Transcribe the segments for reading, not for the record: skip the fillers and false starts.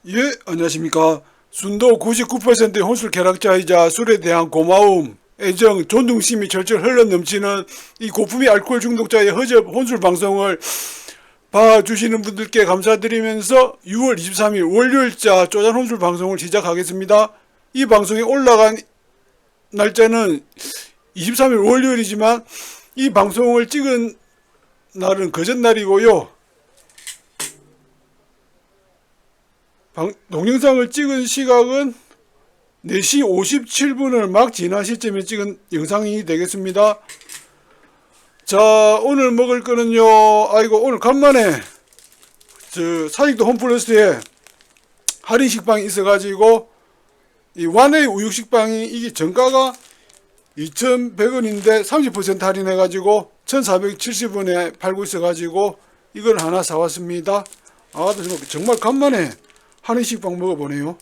예, 안녕하십니까. 순도 99%의 혼술 쾌락자이자 술에 대한 고마움, 애정, 존중심이 절절 흘러넘치는 이 고품위 알코올 중독자의 허접 혼술 방송을 봐주시는 분들께 감사드리면서 6월 23일 월요일자 쪼잔 혼술 방송을 시작하겠습니다. 이 방송이 올라간 날짜는 23일 월요일이지만 이 방송을 찍은 날은 그전날이고요. 동영상을 찍은 시각은 4시 57분을 막 지난 시점에 찍은 영상이 되겠습니다. 자, 오늘 먹을 거는요. 아이고, 오늘 간만에 사직도 홈플러스에 할인 식빵이 있어가지고 이 완의 우육 식빵이 이게 정가가 2,100원인데 30% 할인해가지고 1,470원에 팔고 있어가지고 이걸 하나 사왔습니다. 아, 정말 간만에 할인 식빵 먹어보네요.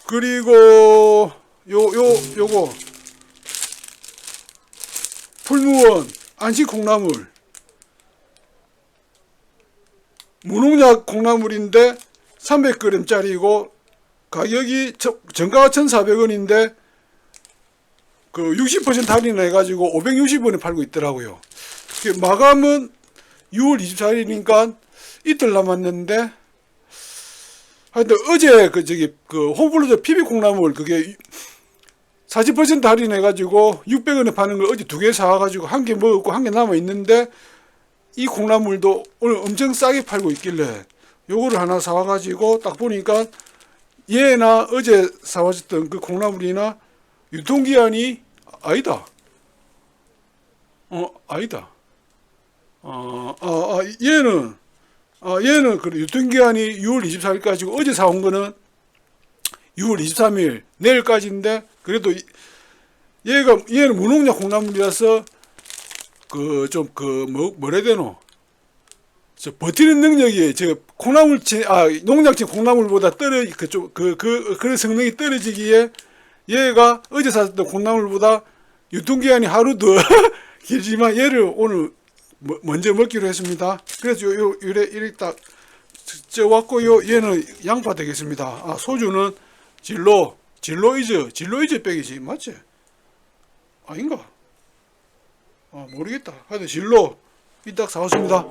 그리고 요거 풀무원 안식 콩나물 무농약 콩나물인데 300g짜리고 가격이 정가가 1,400원인데 그 60% 할인해가지고 560원에 팔고 있더라고요. 마감은 6월 24일이니까 이틀 남았는데 하여튼 어제 그 홈플러스 피비 콩나물 그게 40% 할인해가지고 600원에 파는 걸 어제 2개 사와가지고 1개 먹었고 1개 남아있는데 이 콩나물도 오늘 엄청 싸게 팔고 있길래 요거를 하나 사와가지고 딱 보니까 얘나 어제 사왔었던 그 콩나물이나 유통기한이 아니다. 아니다. 얘는 그 유통기한이 6월 24일까지고 어제 사온 거는 6월 23일 내일까지인데 그래도 얘는 무농약 콩나물이라서 뭐라 해야 되노? 버티는 능력이 농약진 콩나물보다 그런 성능이 떨어지기에 얘가 어제 샀던 콩나물보다 유통기한이 하루 더 길지만 얘를 오늘 먼저 먹기로 했습니다. 그래서 이래 딱 쪄왔고 얘는 양파 되겠습니다. 아, 소주는 진로이즈 백이지 맞지? 아닌가? 모르겠다. 하여튼 진로 이딱 사왔습니다.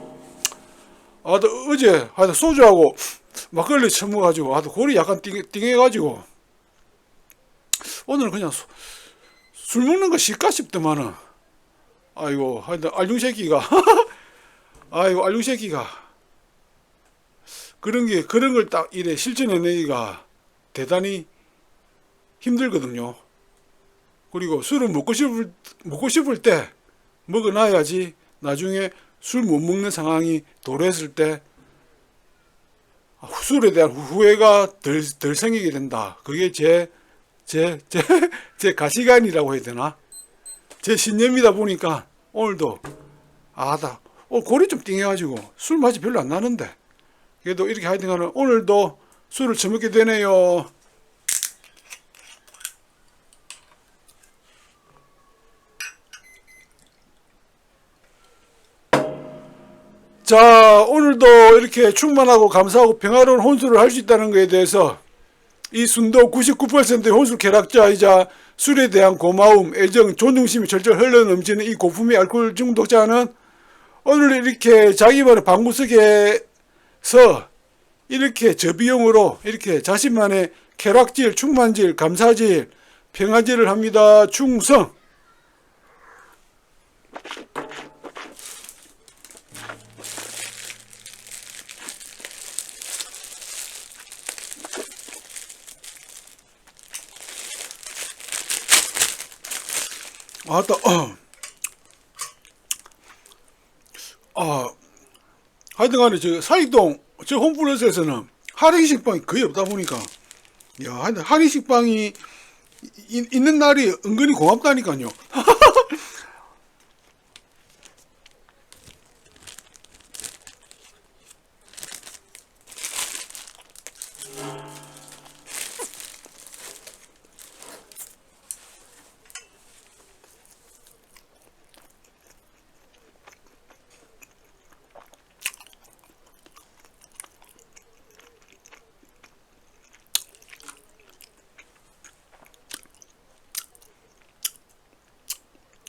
어제 하여튼 소주하고 막걸리 처먹어가지고 골이 약간 띵해가지고 오늘은 그냥 술 먹는 거 실까 싶더만은 아이고 하여튼 알중새끼가 아이고 알중새끼가 그런 걸 딱 이래 실천해내기가 대단히 힘들거든요. 그리고 술을 먹고 싶을 때 먹어놔야지 나중에 술 못 먹는 상황이 도래했을 때 술에 대한 후회가 덜 생기게 된다. 그게 제 가시관이라고 해야 되나? 제 신념이다 보니까 오늘도 골이 좀 띵해가지고 술 맛이 별로 안 나는데 그래도 이렇게 하여튼간은 오늘도 술을 처먹게 되네요. 자, 오늘도 이렇게 충만하고 감사하고 평화로운 혼술을 할 수 있다는 것에 대해서 이 순도 99%의 혼술 쾌락자이자 술에 대한 고마움, 애정, 존중심이 절절 흘러넘치는 이 고품위 알코올 중독자는 오늘 이렇게 자기만의 방구석에서 이렇게 저비용으로 이렇게 자신만의 쾌락질, 충만질, 감사질, 평화질을 합니다. 충성! 하여튼간에 사익동 홈플러스에서는 할인 식빵이 거의 없다 보니까 하여튼 할인 식빵이 있는 날이 은근히 고맙다니까요.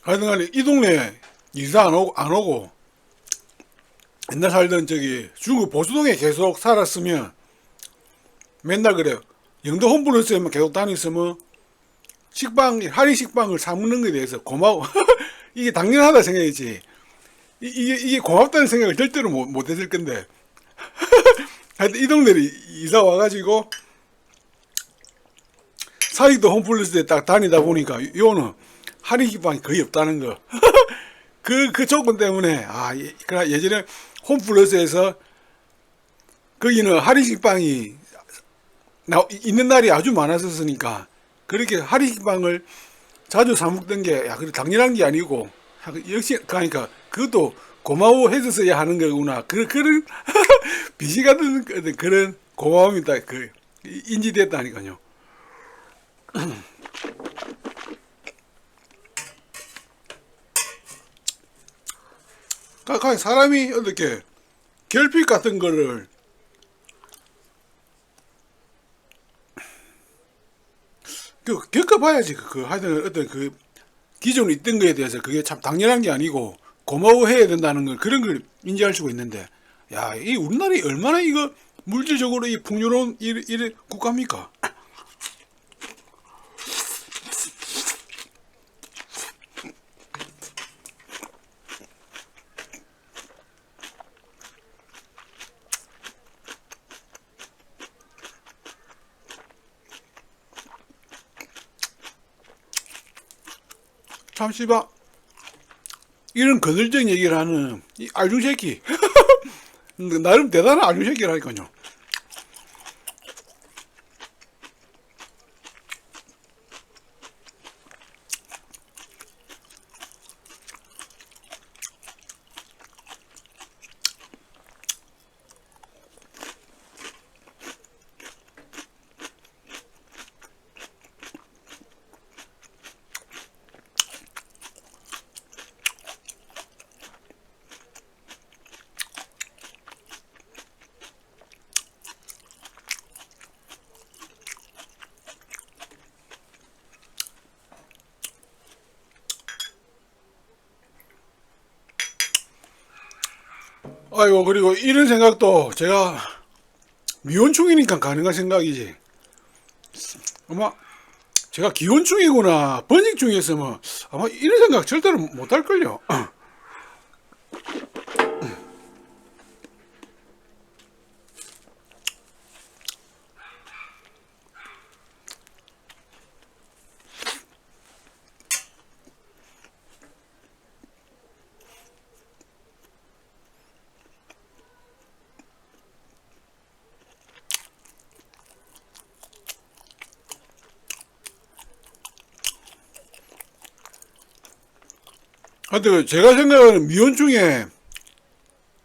하여튼간에 이 동네 이사 안 오고 옛날 살던 저기 중국 보수동에 계속 살았으면 맨날 그래요. 영도 홈플러스에만 계속 다녔으면 할인 식빵을 사먹는 것에 대해서 고마워. 이게 당연하다 생각이지. 이게 고맙다는 생각을 절대로 못 했을 건데. 하여튼 이 동네를 이사 와가지고 사이도 홈플러스에 딱 다니다 보니까 요는 할인 식빵이 거의 없다는 거. 그 조건 때문에, 그러나 예전에 홈플러스에서 거기는 할인 식빵이 있는 날이 아주 많았었으니까 그렇게 할인 식빵을 자주 사 먹던 게, 그래 당연한 게 아니고, 역시, 그러니까 그것도 고마워해줬어야 하는 거구나. 그런, 빛이 같은 그런 고마움이 딱 인지됐다니까요. 사람이 어떻게 결핍 같은 거를 겪어봐야지. 하여튼 어떤 기존에 있던 거에 대해서 그게 참 당연한 게 아니고 고마워해야 된다는 걸, 그런 걸 인지할 수가 있는데, 이 우리나라이 얼마나 이거 물질적으로 이 풍요로운 국가입니까? 참 씨발 이런 거들적 얘기를 하는 이 알중새끼 나름 대단한 알중새끼라니까요. 아이고, 그리고 이런 생각도 제가 미혼충이니까 가능한 생각이지. 아마 제가 기혼충이구나, 번식충이었으면 아마 이런 생각 절대로 못할걸요. 하여튼 제가 생각하는 미혼충의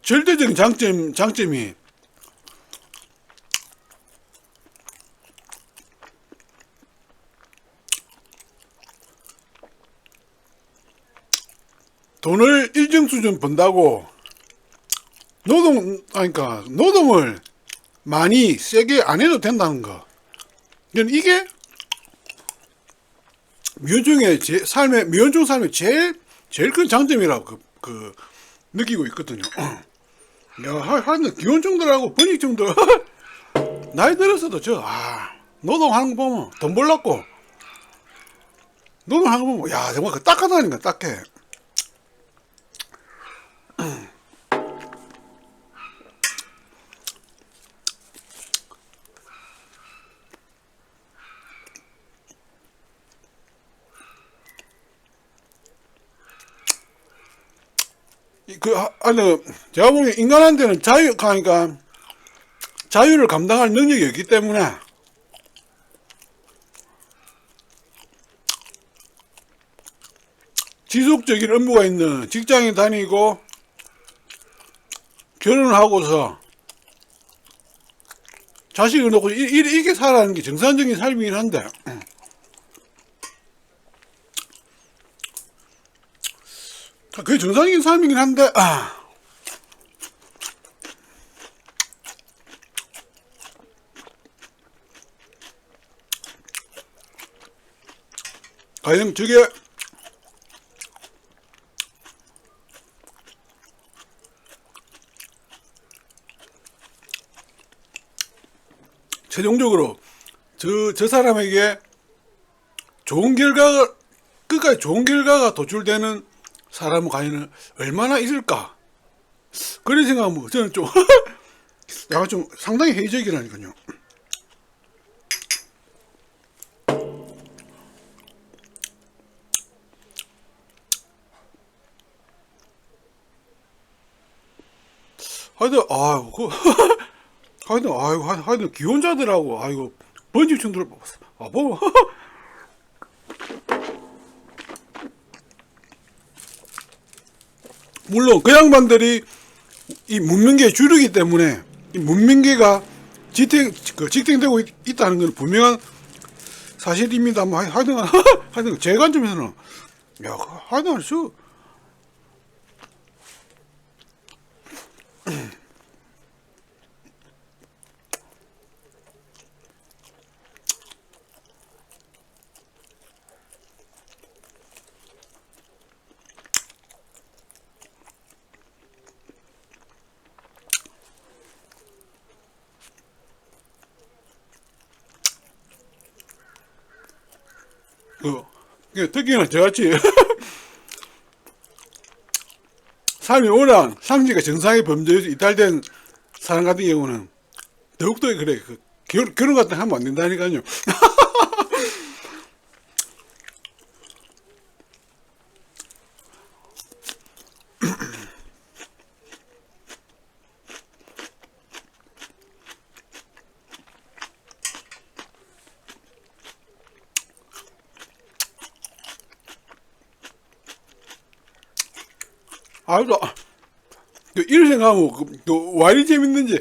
절대적인 장점이 돈을 일정 수준 번다고 노동을 많이 세게 안 해도 된다는 거. 이게 미혼충 삶의 제일 큰 장점이라고 느끼고 있거든요. 하여튼 기혼충들하고 번식충들 나이 들었어도 노동하는 거 보면, 돈 벌라고 노동하는 거 보면, 정말 딱하다니까, 딱해. 제가 보기엔 인간한테는 자유를 감당할 능력이 없기 때문에 지속적인 업무가 있는 직장에 다니고 결혼을 하고서 자식을 놓고 이렇게 살아가는 게 정상적인 삶이긴 한데, 그게 정상적인 삶이긴 한데, 과연 저게 최종적으로 저 사람에게 좋은 결과가, 끝까지 좋은 결과가 도출되는 사람은 과연 얼마나 있을까? 그런 생각하면 저는 좀 약간 좀 상당히 회의적이라니까요. 하여튼 하여튼 기혼자들하고 번지층들 뭐 물론 그 양반들이 이 문명계의 주류이기 때문에 이 문명계가 직행되고 있다는 건 분명한 사실입니다. 뭐 하여튼 제 관점에서는 하여튼 특히나 저같이 삶이 워낙 상지가 정상의 범죄에서 이탈된 사람 같은 경우는 더욱더 그래. 결혼 같은 거 하면 안 된다니까요. 이런 생각하면 와 이리 재밌는지.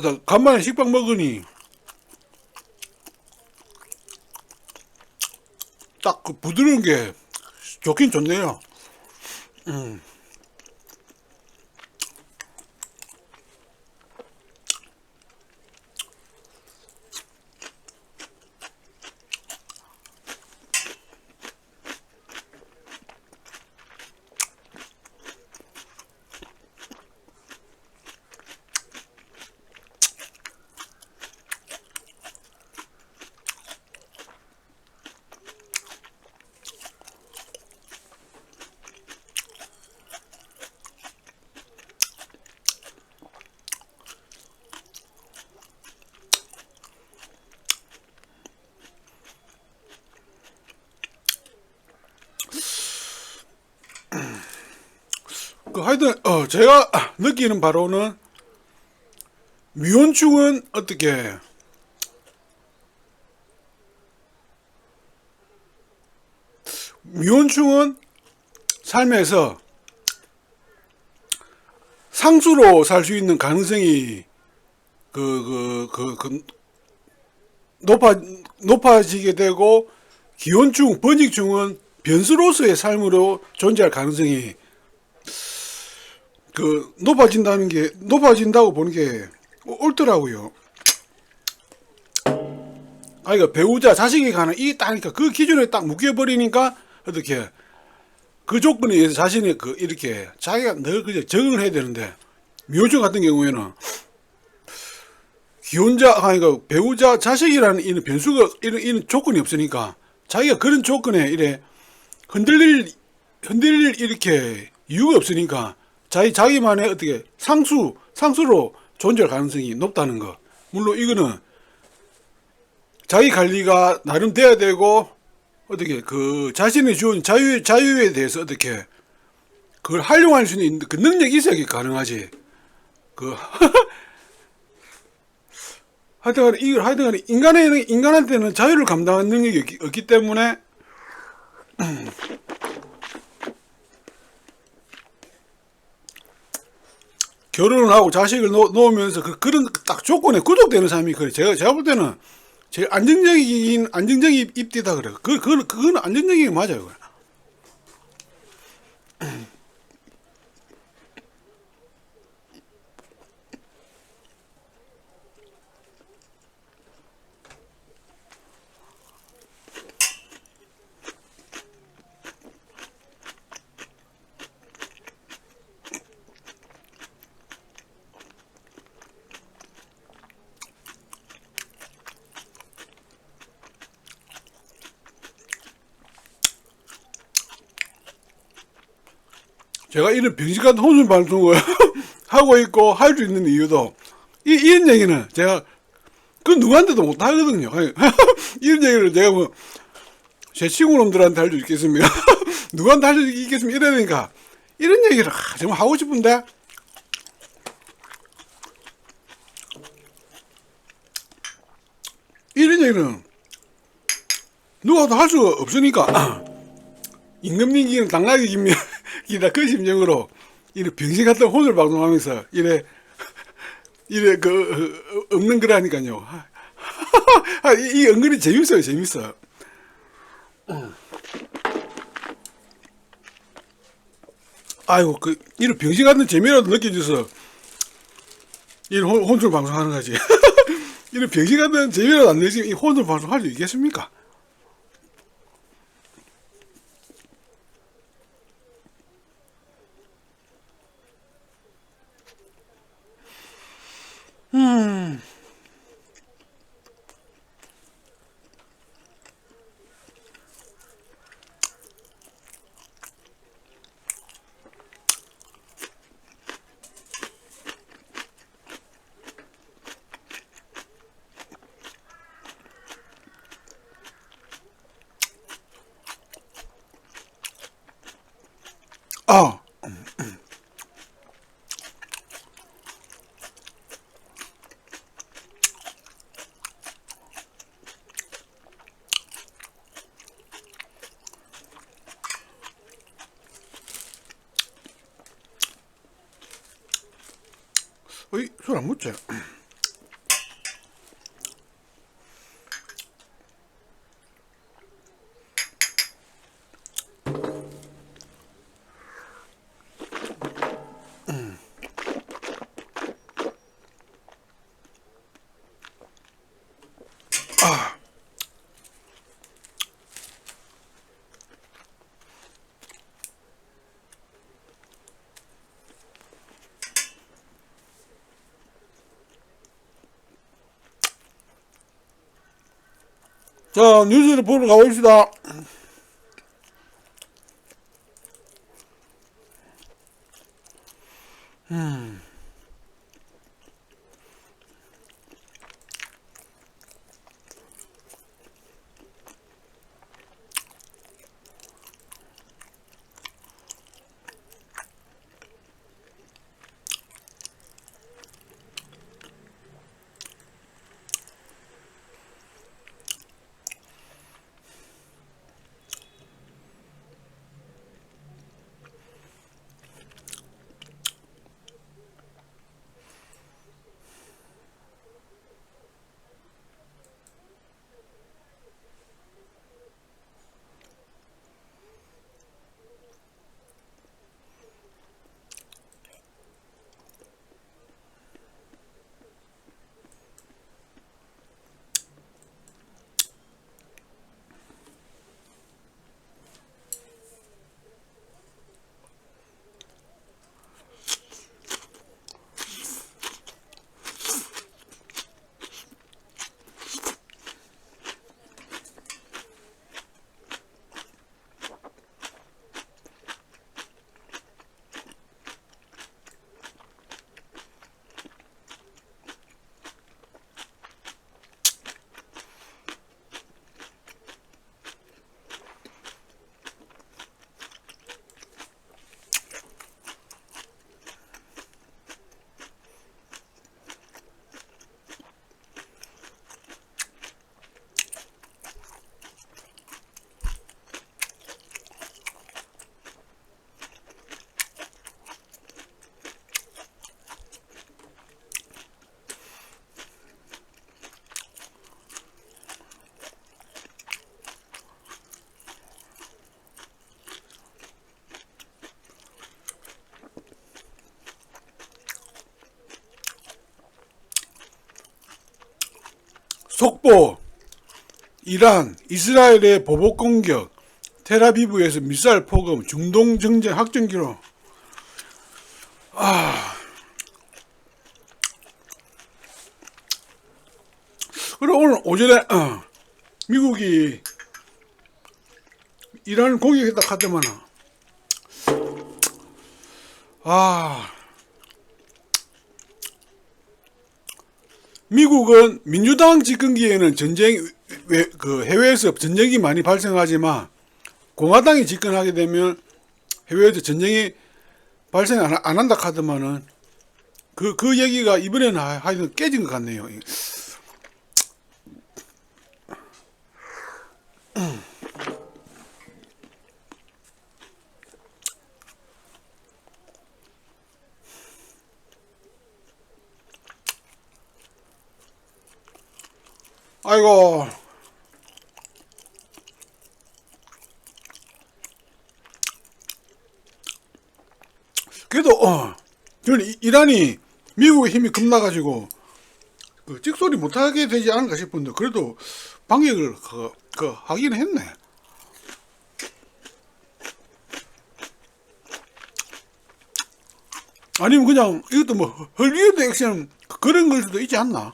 나 간만에 식빵 먹으니 딱 그 부드러운 게 좋긴 좋네요. 하여튼 제가 느끼는 바로는 미혼충은 어떻게 미혼충은 삶에서 상수로 살 수 있는 가능성이 높아지게 되고, 기혼충, 번직충은 변수로서의 삶으로 존재할 가능성이 높아진다고 보는 게 옳더라고요. 배우자, 자식에 관한 그 기준에 딱 묶여버리니까 어떻게 그 조건에 의해서 자신이 이렇게 자기가 늘 그저 적응을 해야 되는데, 미혼충 같은 경우에는 배우자, 자식이라는 이런 변수가 이런 조건이 없으니까 자기가 그런 조건에 이래 흔들릴 이렇게 이유가 없으니까 자기만의 어떻게 상수로 존재할 가능성이 높다는 거. 물론 이거는 자기 관리가 나름 돼야 되고, 어떻게 자신의 주어진 자유에 대해서 어떻게 그걸 활용할 수 있는 그 능력이 있어야 가능하지. 하여튼간에 인간한테는 자유를 감당하는 능력이 없기 때문에 결혼을 하고 자식을 놓으면서 그런 딱 조건에 구족되는 사람이 그래. 제가 볼 때는 제일 안정적인 입대다 그래. 그거는 안정적인 게 맞아요. 그래. 제가 이런 병신 같은 혼술 방송을 하고 있고 할 수 있는 이유도 이런 얘기는 제가 그 누구한테도 못 하거든요. 이런 얘기를 제가 뭐 제 친구놈들한테 할 수 있겠습니까? 누구한테 할 수 있겠습니까? 이러니까 이런 얘기를 정말 하고 싶은데 이런 얘기는 누가도 할 수가 없으니까 임금님기는 당나귀 기다 그 심정으로 이래 병신 같은 혼을 방송하면서 이래 없는 거라니까요. 이 은근히 재밌어요. 재밌어. 아이고 이런 병신 같은 재미라도 느껴져서 이런 혼술 방송하는 거지. 이런 병신 같은 재미라도 안 느끼면 이 혼술 방송 할 수 있겠습니까? 아, 어이, 술 안 묻지? 아, 자, 뉴스를 보러 가봅시다. 속보, 이란, 이스라엘의 보복 공격, 텔아비브에서 미사일 포금, 중동 정전 확정 기록. 그리고 오늘 오전에 미국이 이란을 공격했다 하더만 미국은 민주당 집권기에는 해외에서 전쟁이 많이 발생하지만 공화당이 집권하게 되면 해외에서 전쟁이 발생 안 한다 하더만은 그 얘기가 이번에는 하여튼 깨진 것 같네요. 아이고, 그래도 저는 이란이 미국의 힘이 겁나가지고 찍소리 못하게 되지 않을까 싶은데 그래도 방역을 하기는 했네. 아니면 그냥 이것도 뭐 헐리우드 액션 그런 걸 수도 있지 않나?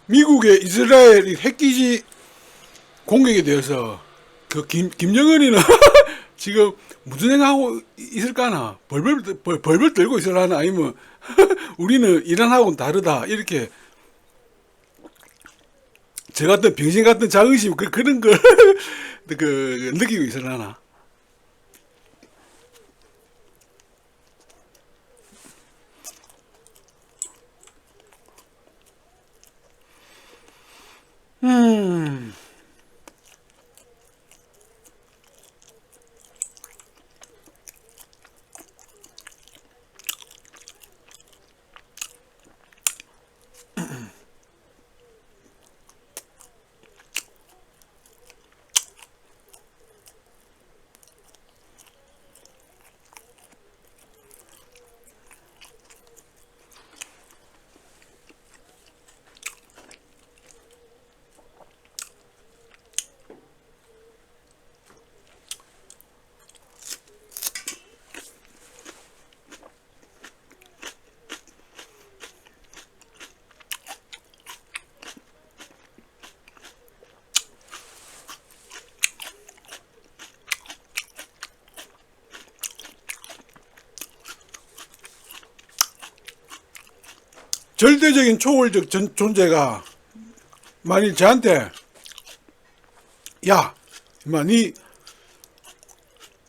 미국의 이스라엘 핵기지 공격에 대해서 김정은이는 지금 무슨 생각하고 있을까나 벌벌 떨고 있을라나 아니면 우리는 이란하고는 다르다 이렇게 저 같은 병신 같은 자긍심 그런 걸 느끼고 있을라나. 절대적인 초월적 존재가 만일 저한테 야, 임마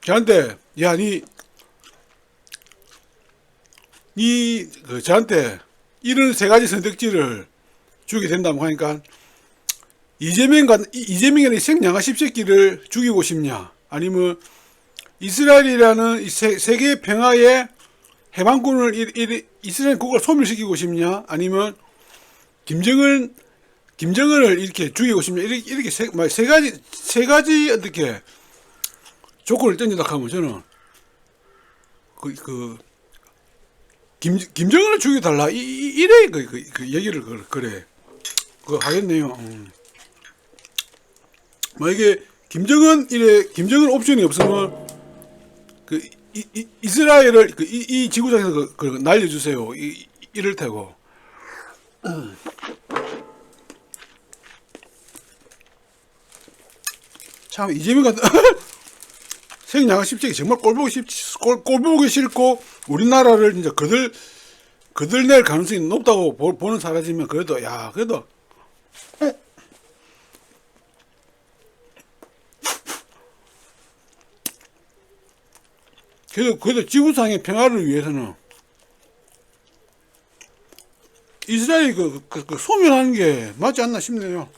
저한테 저한테 이런 세 가지 선택지를 주게 된다고 하니까 이재명이라는 생양아 십새끼를 죽이고 싶냐, 아니면 이스라엘이라는 세계 평화의 해방군을 이스라엘 국가를 소멸시키고 싶냐, 아니면 김정은을 이렇게 죽이고 싶냐, 이렇게 세 가지 어떻게 조건을 던진다 하면 저는 김정은을 죽여달라 이래 얘기를 그래 하겠네요. 만약에 김정은 옵션이 없으면 이스라엘을 이 지구상에서 날려주세요 이럴 테고. 참 이재명 같은 생양아 십새끼 정말 꼴보기 싫고 우리나라를 진짜 그들 낼 가능성이 높다고 보는 사람이면 그래도 그래도 지구상의 평화를 위해서는 이스라엘이 소멸하는 게 맞지 않나 싶네요.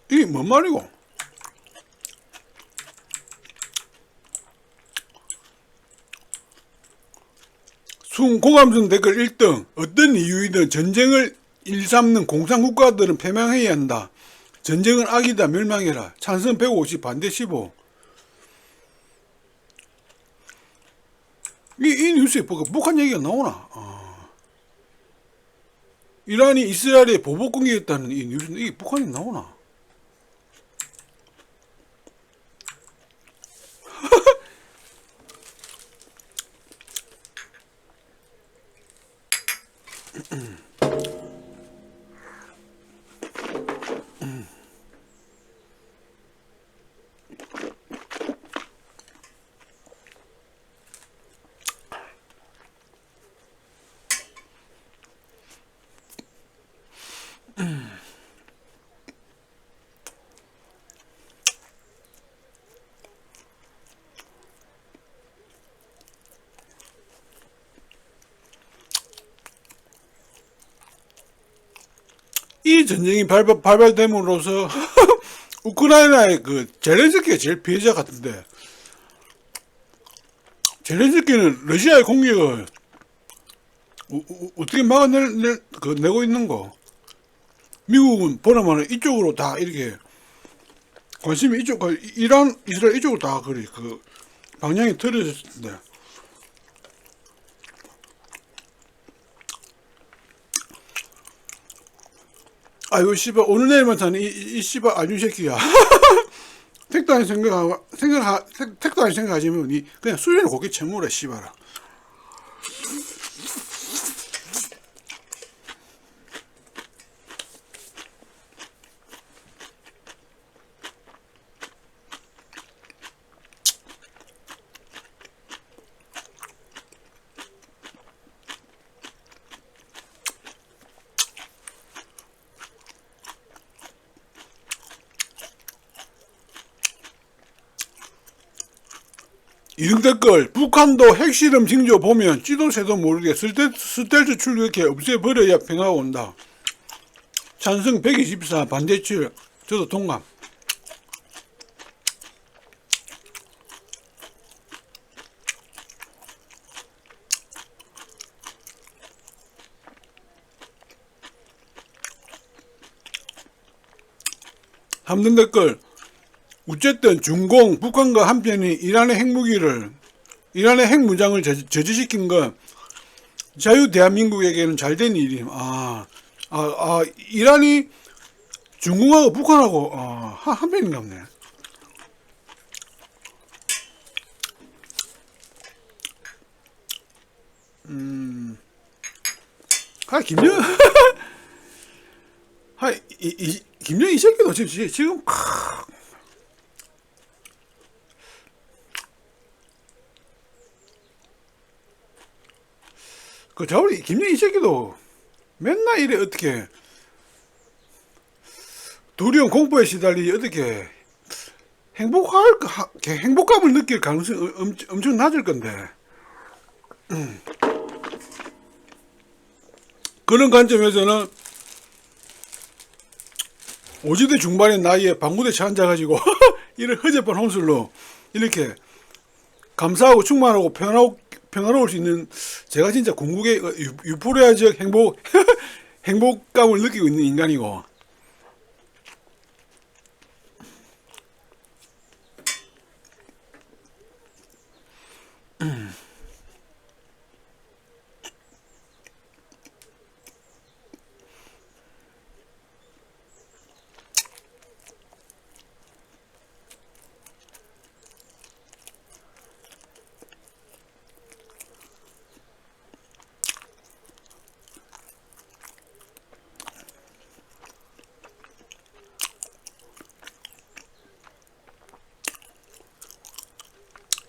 이게 뭔 말이고? 고감성 댓글 1등. 어떤 이유이든 전쟁을 일삼는 공산국가들은 패망해야 한다. 전쟁은 악이다. 멸망해라. 찬성 150, 반대 15. 이 뉴스에 북한 얘기가 나오나? 이란이 이스라엘에 보복 공격했다는 이 뉴스, 이게 북한이 나오나? 이 전쟁이 발발됨으로써 우크라이나의 젤렌스키가 제일 피해자 같은데, 젤렌스키는 러시아의 공격을 어떻게 내고 있는 거? 미국은 보나마는 이쪽으로 다 이렇게 관심이 이란, 이스라엘 이쪽으로 다 방향이 틀어졌을 텐데. 아이고 씨발 오늘 내일만 사는 이 씨발 아주 새끼야. 택도 아닌 택도 아닌 생각하지만 그냥 수련을 곱게 채무래 씨발아. 이등 댓글. 북한도 핵실험 징조 보면 찌도새도 모르게 스텔스 출격해 없애버려야 평화가 온다. 찬성 124, 반대 7. 저도 동감. 함등 댓글. 어쨌든 중공 북한과 한편이 이란의 핵무장을 저지시킨 건 자유 대한민국에게는 잘된 일임. 이란이 중공하고 북한하고 한편인가 보네. 김정 김정 이 새끼도 지금 저우리 김정일 이 새끼도 맨날 이래 어떻게 두려움 공포에 시달리지 어떻게 행복감을 느낄 가능성이 엄청 낮을 건데. 그런 관점에서는 50대 중반의 나이에 방구대 차 앉아가지고 이런 허접한 혼술로 이렇게 감사하고 충만하고 평화로울 수 있는, 제가 진짜 궁극의 유포리아적 행복감을 느끼고 있는 인간이고.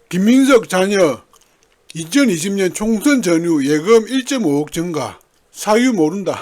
김민석 자녀 2020년 총선 전후 예금 1.5억 증가. 사유 모른다.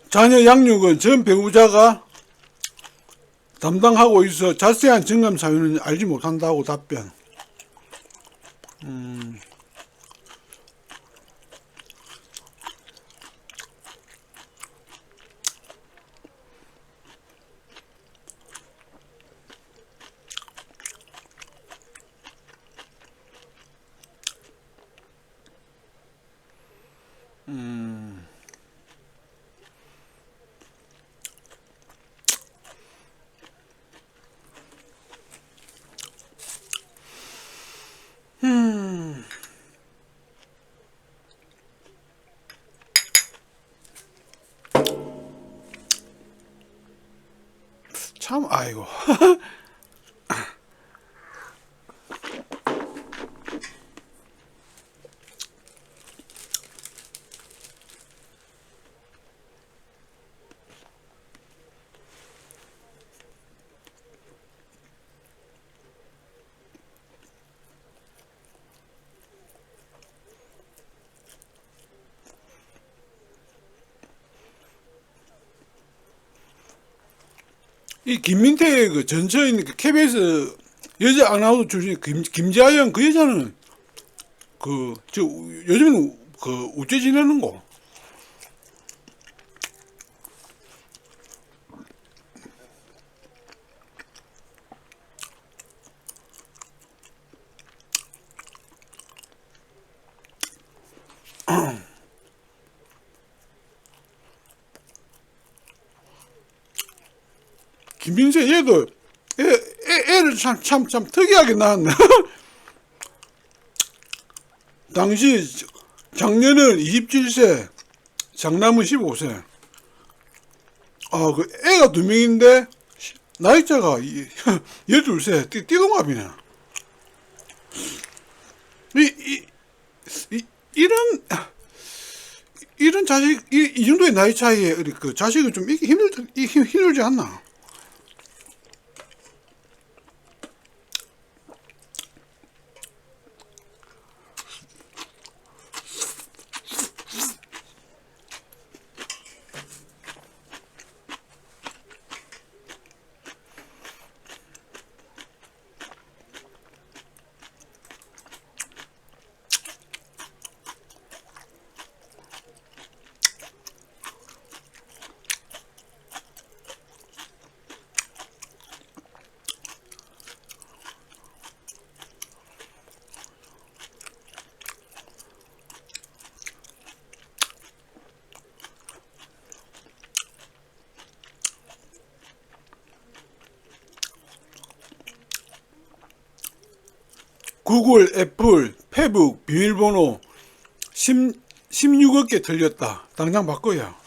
자녀 양육은 전 배우자가 담당하고 있어 자세한 증감 사유는 알지 못한다고 답변. 참 아이고. 이 김민태의 그 전처에 있는 그 KBS 여자 아나운서 출신 김자연 그 여자는 요즘은 어째 지내는 거? 김민세 얘도 애를 참 특이하게 낳았네. 당시 장녀는 27세, 장남은 15세. 그 애가 2명인데 나이차가 12세, 띠동갑이네. 이런 자식, 이 정도의 나이 차이에 그 자식은 좀 힘들지 않나? 구글, 애플, 페북 비밀번호 16억 개 틀렸다. 당장 바꿔야.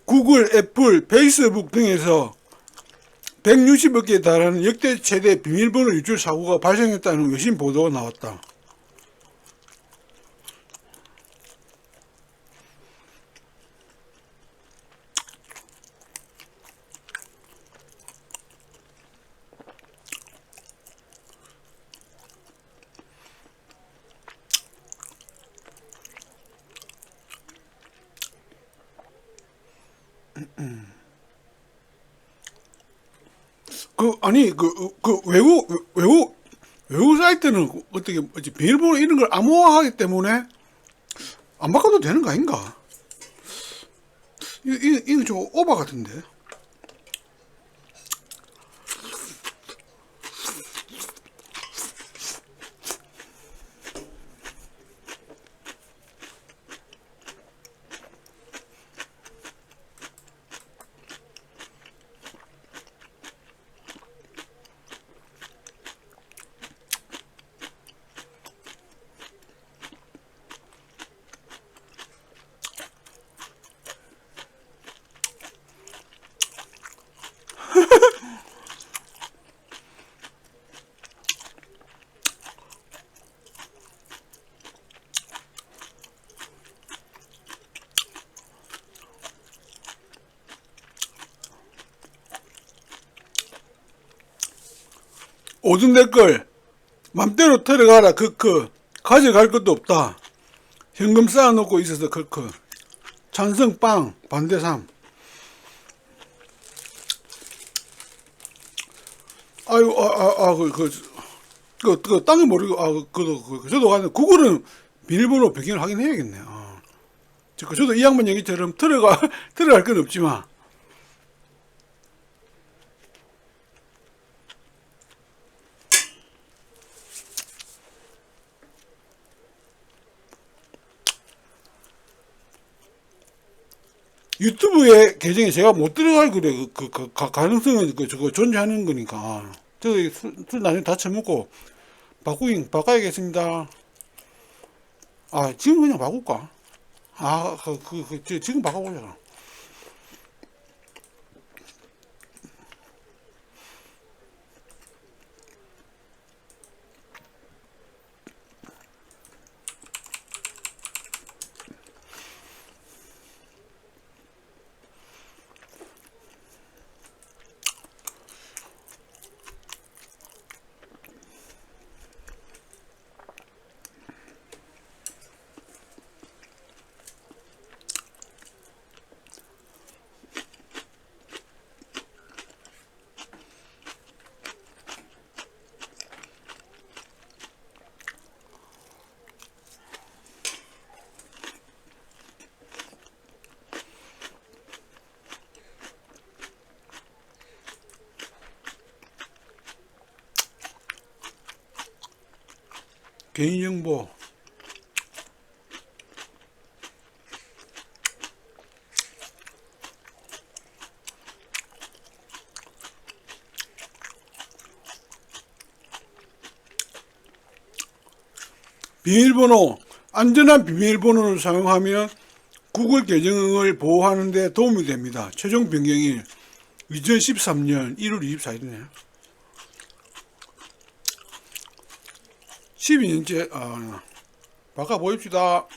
구글, 애플, 페이스북 등에서 160억 개에 달하는 역대 최대 비밀번호 유출 사고가 발생했다는 외신 보도가 나왔다. 아니, 외국 사이트는 어떻게, 뭐지, 비밀번호 이런 걸 암호화하기 때문에 안 바꿔도 되는 거 아닌가? 이거 좀 오바 같은데. 오든 댓글, 맘대로 들어가라, 가져갈 것도 없다. 현금 쌓아놓고 있어서, 찬성 빵, 반대 3. 아유, 땅을 모르고, 저도 가는, 구글은 비밀번호 배경을 확인해야겠네. 저도 이 양반 얘기처럼 들어갈 건 없지만, 유튜브에 계정에 제가 못 들어갈 그래. 가능성은 저거 존재하는 거니까. 술 나중에 다 처먹고, 바꿔야겠습니다. 지금 그냥 바꿀까? 지금 바꿔보자. 개인정보. 비밀번호, 안전한 비밀번호를 사용하면 구글 계정을 보호하는 데 도움이 됩니다. 최종 변경일 2013년 1월 24일이네. 12년째, 바꿔보입시다.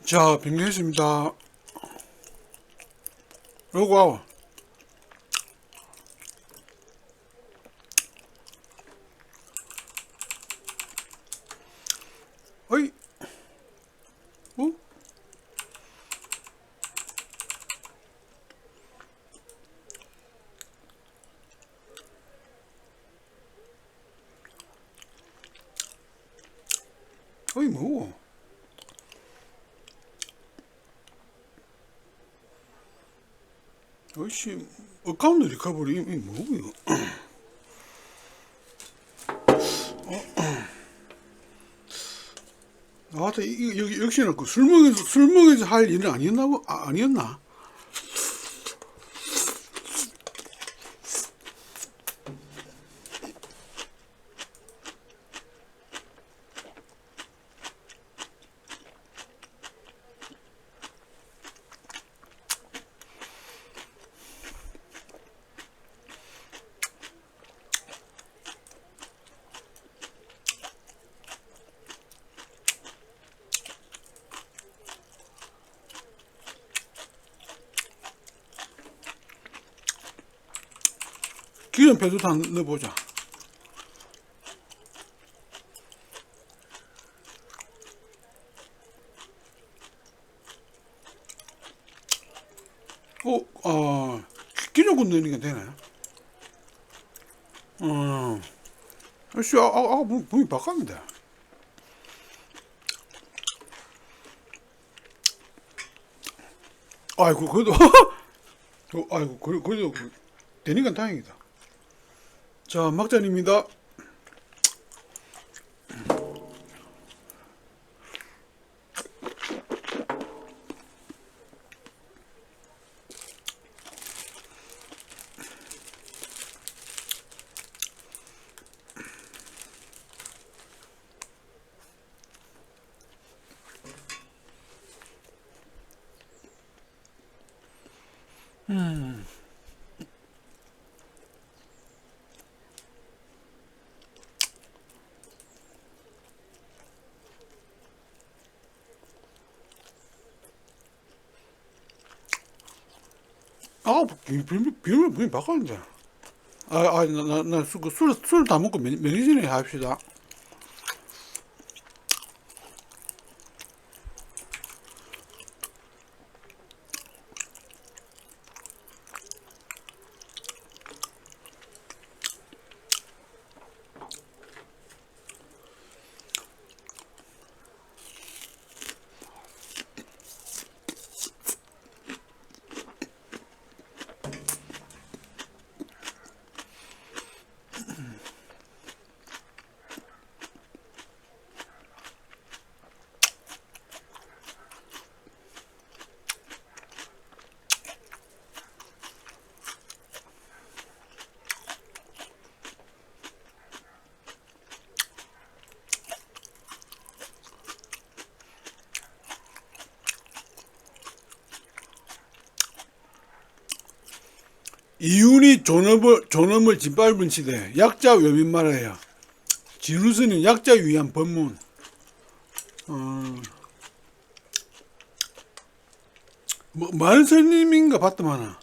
자, 변경했습니다. 로그아웃. 어이? 어? 어이 뭐 어이씨 어카운트 리커버리 이 뭐고 아따 여기 역시나 그 술 먹여서 할 일은 아니었나 아니었나. 기름 배도도 한 넣어보자. 기름군 넣는 게 되네. 아씨, 분이 바꿨는데. 아이고, 그래도, 아이고, 그래도, 되니까 다행이다. 자, 막잔입니다. 비밀 분이 바꿨는데. 술 다 먹고 매니저네 합시다. 이윤이 존엄을 짓밟은 시대. 약자 외면 말아야. 지루스는 약자 위한 법문. 만선님인가 봤더만은.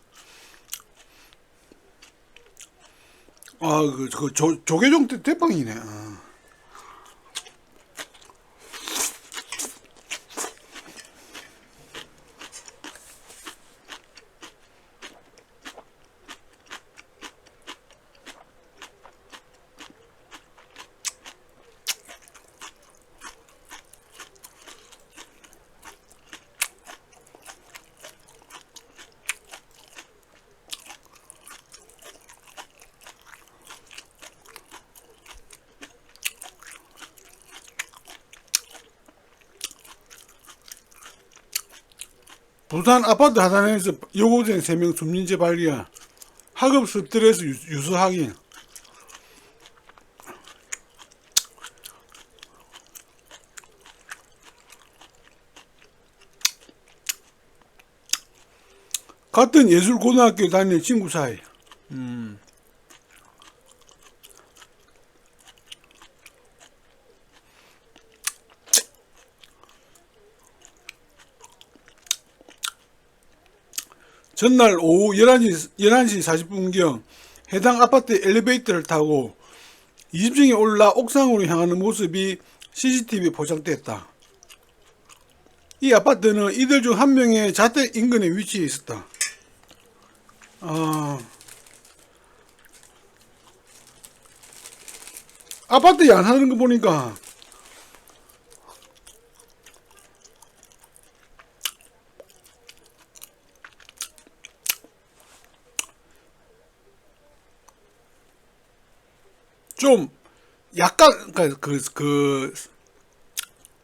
조계종 때 대빵이네. 부산 아파트 하단에서 여고생 3명 숨진채 발견. 학업 스트레스 유서 확인. 같은 예술고등학교 다니는 친구 사이. 전날 오후 11시 40분경 해당 아파트 엘리베이터를 타고 20층에 올라 옥상으로 향하는 모습이 CCTV에 포착됐다. 이 아파트는 이들 중 한 명의 자택 인근에 위치해 있었다. 아파트에 안 하는 거 보니까 좀 약간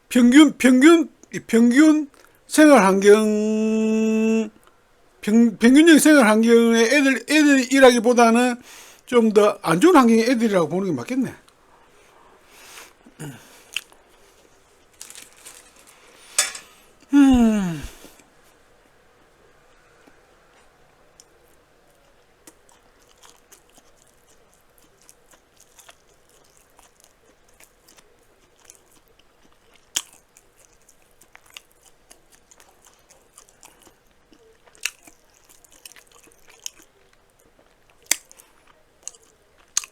평균 생활 환경 평균적인 생활 환경의 애들이라기보다는 좀 더 안 좋은 환경의 애들이라고 보는 게 맞겠네.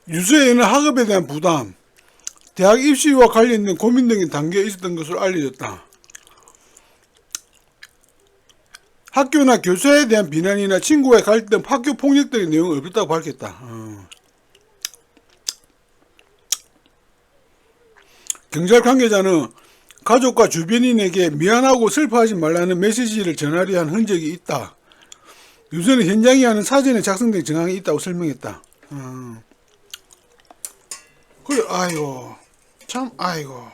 유서에는 학업에 대한 부담, 대학 입시와 관련된 고민 등이 담겨 있었던 것으로 알려졌다. 학교나 교사에 대한 비난이나 친구와의 갈등, 학교 폭력 등의 내용은 없었다고 밝혔다. 경찰 관계자는 가족과 주변인에게 미안하고 슬퍼하지 말라는 메시지를 전하려 한 흔적이 있다. 유서는 현장에 하는 사전에 작성된 정황이 있다고 설명했다. 그래, 아이고, 참, 아이고.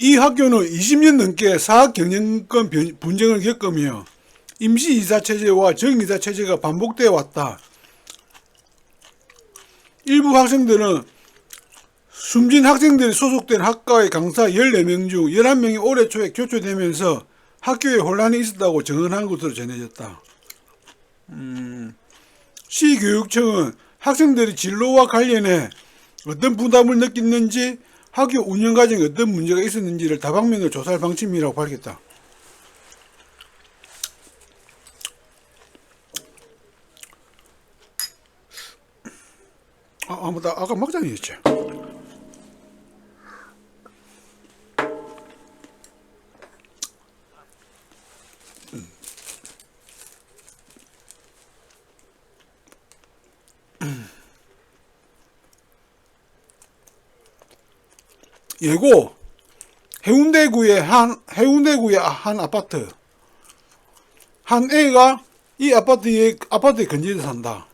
이 학교는 20년 넘게 사학 경영권 분쟁을 겪으며 임시이사체제와 정이사체제가 반복되어 왔다. 일부 학생들은 숨진 학생들이 소속된 학과의 강사 14명 중 11명이 올해 초에 교체되면서 학교에 혼란이 있었다고 증언한 것으로 전해졌다. 시교육청은 학생들이 진로와 관련해 어떤 부담을 느꼈는지 학교 운영 과정에 어떤 문제가 있었는지를 다방면으로 조사할 방침이라고 밝혔다. 맞다. 아까 막장이었지. 예고 해운대구의 한 아파트 한 애가 이 아파트에 근처에 산다.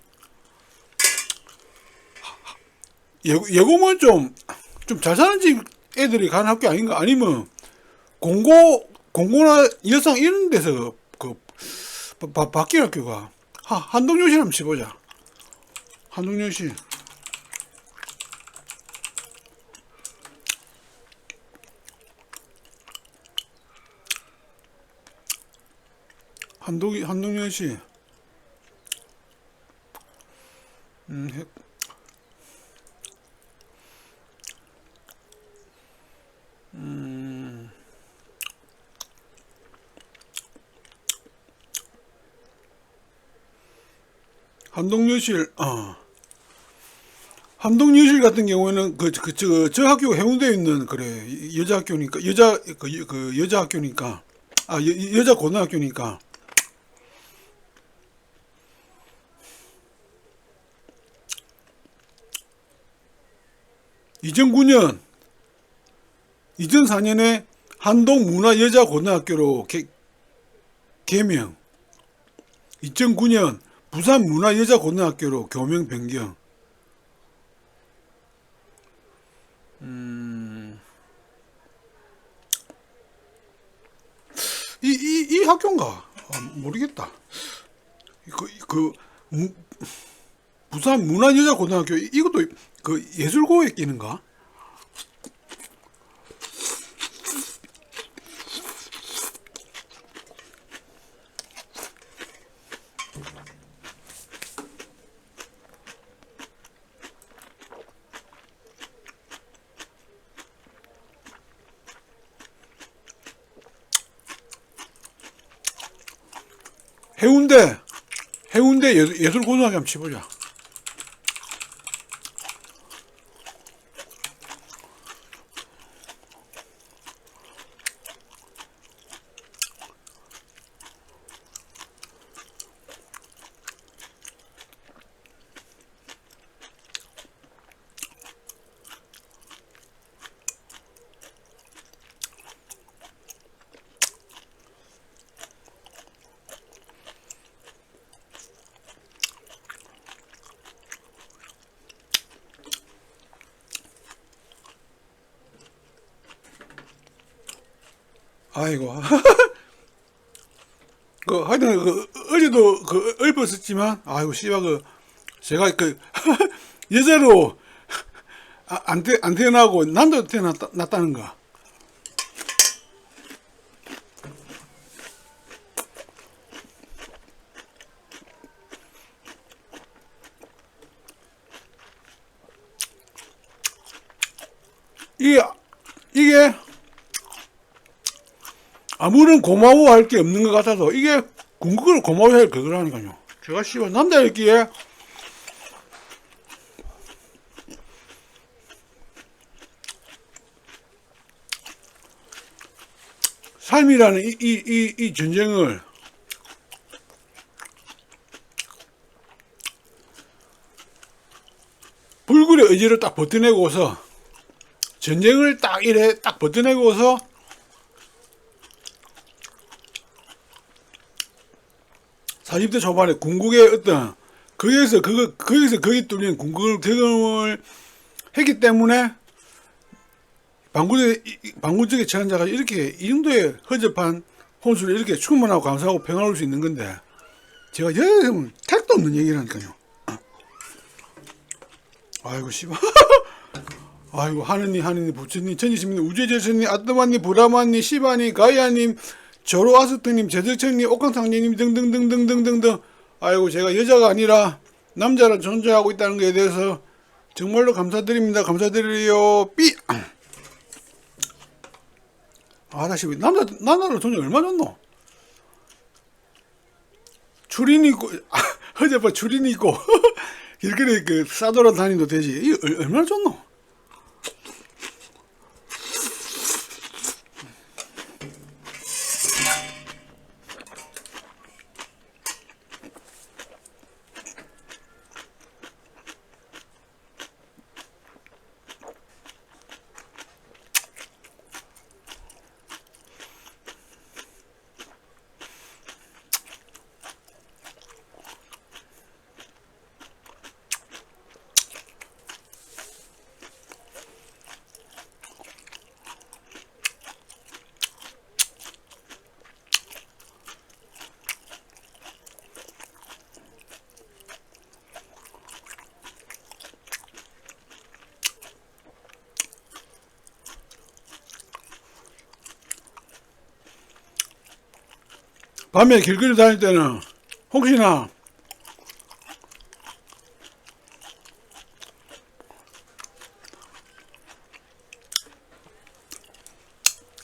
예고면 좀 잘 사는 집 애들이 가는 학교 아닌가? 아니면 공고나 여상 이런 데서 바뀐 학교가 한동여시 한번 쳐보자. 한동여시 한동여시 한동여실 같은 경우에는 저 학교 해운대에 있는 그래 여자 학교니까 여자 학교니까 여자 고등학교니까 2004년에 한동문화여자고등학교로 개명. 2009년 부산문화여자고등학교로 교명 변경. 이 학교인가? 모르겠다. 부산 문화여자고등학교 이것도 예술고에 끼는가? 해운대 예술고등학교 한번 치보자. 아이고. 하여튼, 어제도 읊었었지만, 아이고, 씨발, 제가 여자로, 안 태어나고, 남자로 태어났다는 거. 이게, 아무런 고마워할 게 없는 것 같아서 이게 궁극을 고마워해야 할 그거라니까요. 제가 씨발 남자였기에 삶이라는 이 전쟁을 불굴의 의지를 딱 버텨내고서 전쟁을 딱 이래 딱 버텨내고서 40대 초반에 궁극의 어떤 거기에서 거기 뚫린 궁극을 경험을 했기 때문에 방구적에 처한 자가 이렇게 이 정도의 허접한 혼수를 이렇게 충만하고 감사하고 평화로울 수 있는 건데 제가 여자는 택도 없는 얘기라니까요. 아이고 씨발. 아이고 하느님 부처님 천지시민 우주의 제선님 아뜨마님 브라마님 시바님 가이아님 조로아스트님 제덕천님 옥강상제님 등등등등등등등. 아이고 제가 여자가 아니라 남자로 존재하고 있다는 것에 대해서 정말로 감사드립니다. 감사드려요. 삐. 다시 남자로 존재 얼마 줬노? 추린이 있고 허접한 추린이 있고 길거리 싸돌아 다니도 되지. 이 얼마나 줬노? 밤에 길거리 다닐 때는 혹시나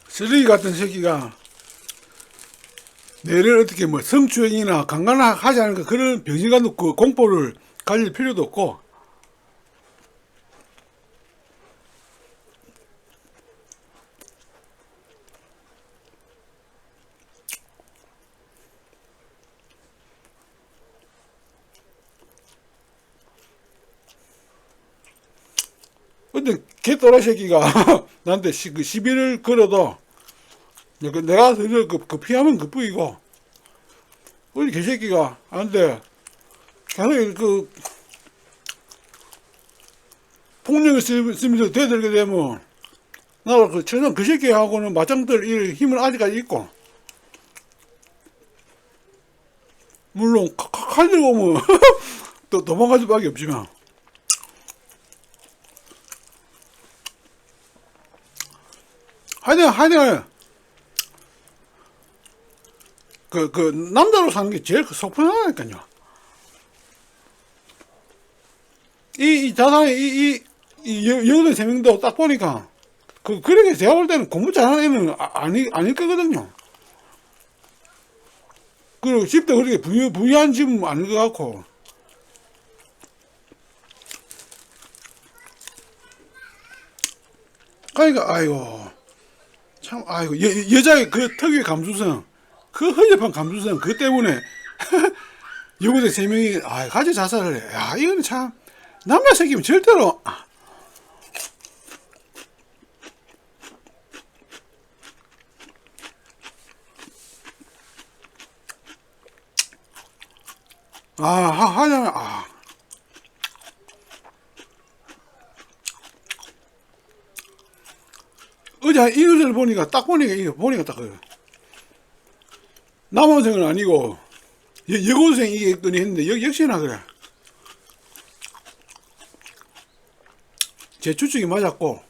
쓰레기 같은 새끼가 내를 어떻게 성추행이나 강간하지 않을까 그런 병신같은 공포를 가질 필요도 없고 근데 개또라 새끼가 나한테 시비를 걸어도 내가 피하면 그뿐이고 우리 개새끼가 안돼 계속 폭력을 쓰면서 대들게 되면 나도 전혀 그 새끼하고는 맞짱들 힘은 아직까지 있고 물론 칼 들고 오면 또 도망갈 수밖에 없지만 하여튼 남자로 사는 게 제일 속 편하다니까요. 이 자산의 여든 세 명도 딱 보니까 그렇게 제가 볼 때는 공부 잘하는 애는 아닐 거거든요. 그리고 집도 그렇게 부유한 집은 아닌 것 같고. 그러니까, 아이고, 참, 아이고, 여자의 그 특유의 감수성, 그 허접한 감수성, 그것 때문에 여고생 3명이, 가지 자살을 해. 야, 이거는 참, 남자 새끼면 절대로, 하잖아, 어제 이 뉴스를 보니까, 딱 보니까, 이거 보니까 딱, 남학생은 아니고, 여고생 이게 있더니 했는데, 역시나 그래. 제 추측이 맞았고,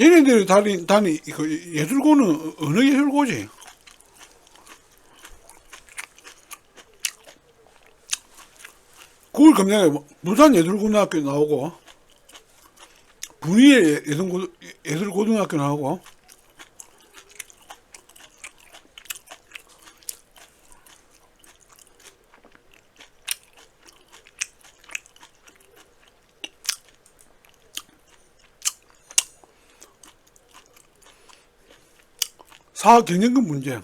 얘네들이 다니, 그 예술고는 어느 예술고지? 그걸 검색해. 부산 예술고등학교 나오고, 분위의 예술고등학교 나오고, 사학 경영금 문제.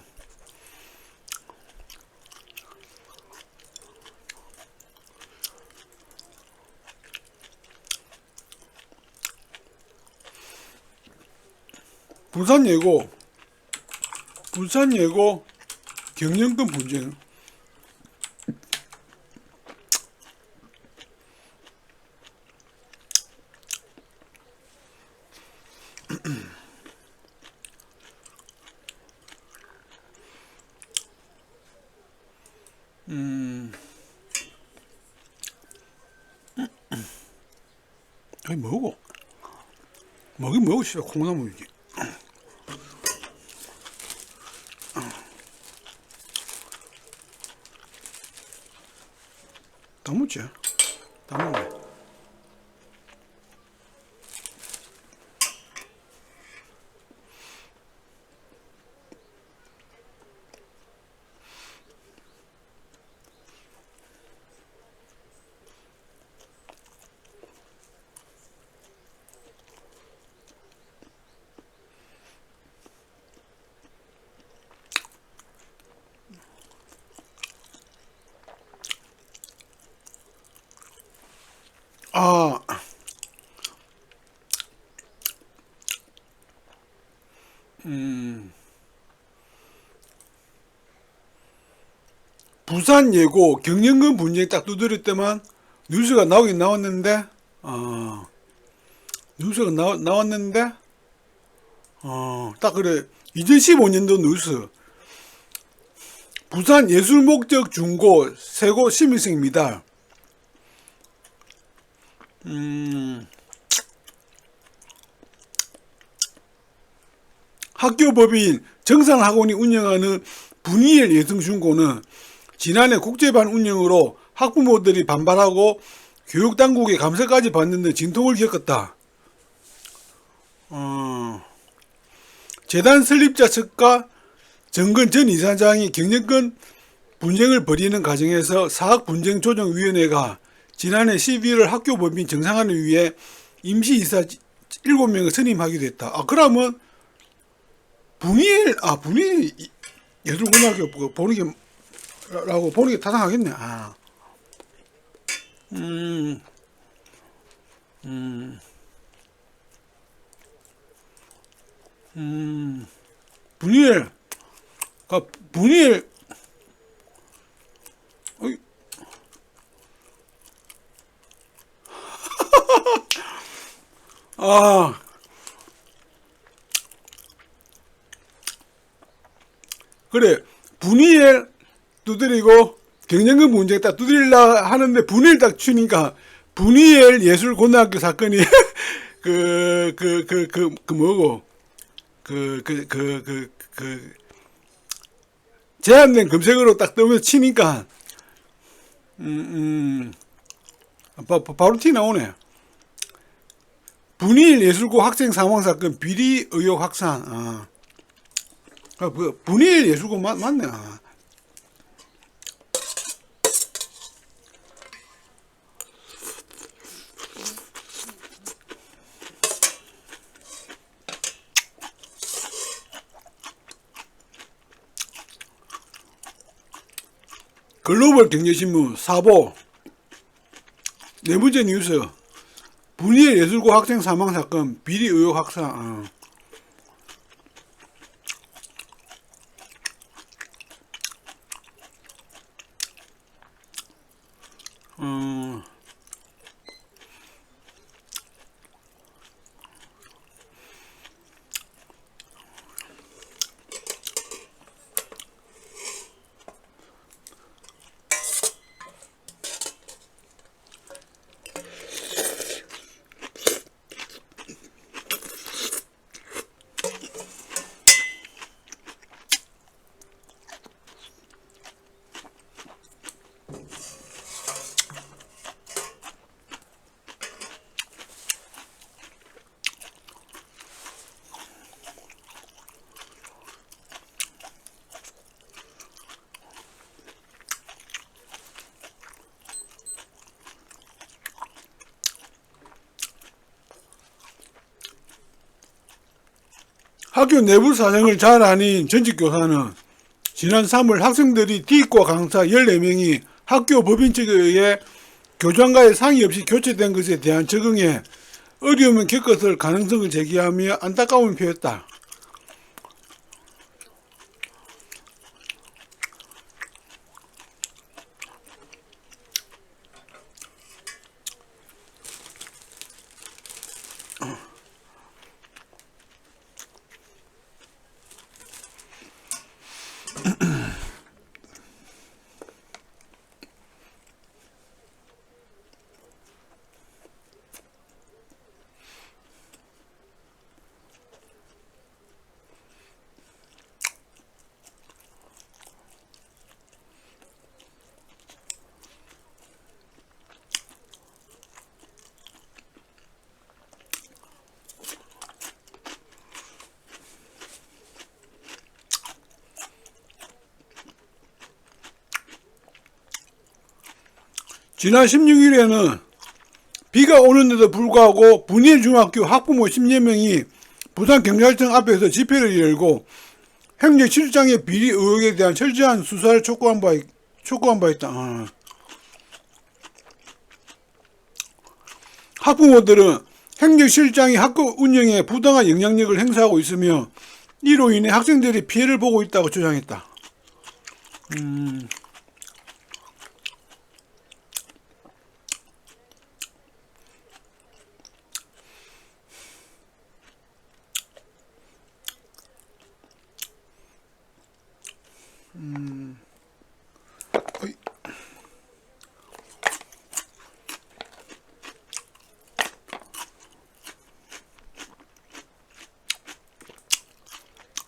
부산예고 경영금 분쟁. 아니, 뭐고? 먹긴 뭐고, 씨발, 콩나물이지. 다 먹지? 다 먹네. 아, 부산 예고 경영금 분쟁이 딱 두드릴 때만 뉴스가 나오긴 나왔는데, 뉴스가 나왔는데, 딱 그래. 2015년도 뉴스. 부산 예술 목적 중고 세고 시민생입니다. 학교법인 정산학원이 운영하는 분이엘 예성중고는 지난해 국제반 운영으로 학부모들이 반발하고 교육당국의 감사까지 받는 등 진통을 겪었다. 재단 설립자 측과 정근 전 이사장이 경영권 분쟁을 벌이는 과정에서 사학분쟁조정위원회가 지난해 12월 학교법인 정상화를 위해 임시이사 7명을 선임하기도 했다. 그러면 분이엘 예술고등학교 보는 게 타당하겠네. 분이엘, 분이엘, 아, 그래. 분이엘 두드리고 경영금 문제 딱 두드리려 하는데 분이엘 딱 치니까 분이엘 예술고등학교 사건이 뭐고 제한된 검색어로 딱 뜨면서 치니까 바로 티 나오네. 분이엘 예술고 학생 사망 사건 비리 의혹 확산. 분이엘 예술고 맞네. 글로벌 경제신문 사보 네 번째 뉴스 분이엘 예술고 학생 사망 사건 비리 의혹 확산. 학교 내부 사정을 잘 아닌 전직 교사는 지난 3월 학생들이 D과 강사 14명이 학교 법인 측에 의해 교장과의 상의 없이 교체된 것에 대한 적응에 어려움을 겪었을 가능성을 제기하며 안타까움을 표했다. 지난 16일에는 비가 오는데도 불구하고 분이엘 중학교 학부모 10여 명이 부산경찰청 앞에서 집회를 열고 행정실장의 비리 의혹에 대한 철저한 수사를 촉구한 바 있다. 학부모들은 행정실장이 학교 운영에 부당한 영향력을 행사하고 있으며 이로 인해 학생들이 피해를 보고 있다고 주장했다.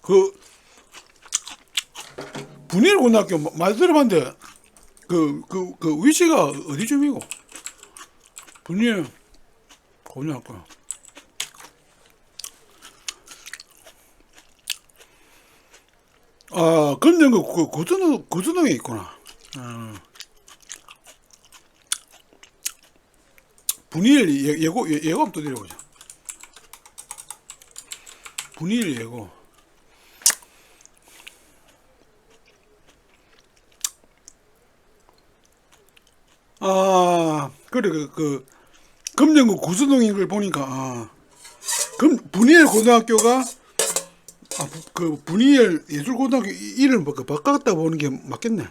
그 분이엘 고등학교 말 들어봤는데 그 위치가 어디쯤이고? 분이엘 고등학교. 금정구 구두동에 있구나. 분이엘 예고 한번 또 드려보자. 분이엘 예고. 그래, 금정구 구수동인 걸 보니까, 분이엘 고등학교가, 분이엘 예술고등학교 이름 바꿨다 보는 게 맞겠네.